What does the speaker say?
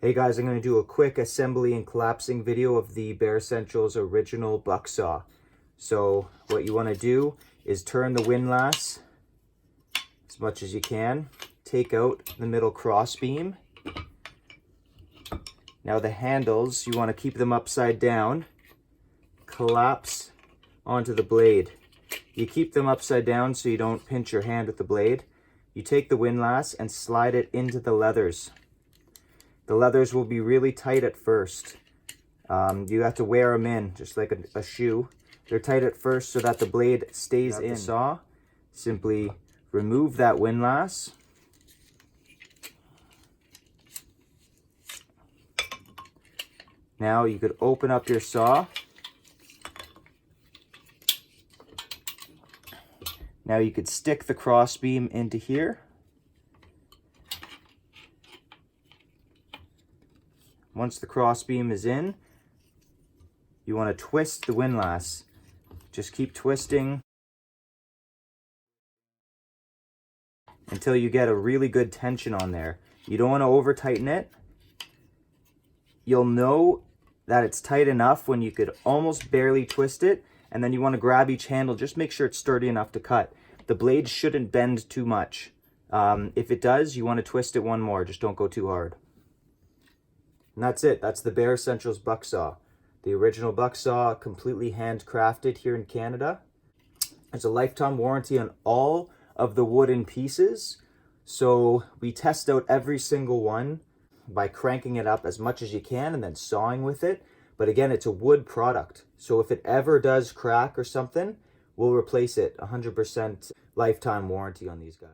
Hey guys, I'm going to do a quick assembly and collapsing video of the Bare Essentials original Bucksaw. So what you want to do is turn the windlass as much as you can. Take out the middle cross beam. Now the handles, you want to keep them upside down. Collapse onto the blade. You keep them upside down so you don't pinch your hand with the blade. You take the windlass and slide it into the leathers. The leathers will be really tight at first. You have to wear them in, just like a shoe. They're tight at first so that the blade stays in the saw. Simply remove that windlass. Now you could open up your saw. Now you could stick the crossbeam into here. Once the crossbeam is in, you want to twist the windlass. Just keep twisting until you get a really good tension on there. You don't want to over tighten it. You'll know that it's tight enough when you could almost barely twist it, and then you want to grab each handle. Just make sure it's sturdy enough to cut. The blade shouldn't bend too much. If it does, you want to twist it one more. Just don't go too hard. And that's it. That's the Bare Essentials Bucksaw. The original Bucksaw, completely handcrafted here in Canada. There's a lifetime warranty on all of the wooden pieces. So we test out every single one by cranking it up as much as you can and then sawing with it. But again, it's a wood product. So if it ever does crack or something, we'll replace it. 100% lifetime warranty on these guys.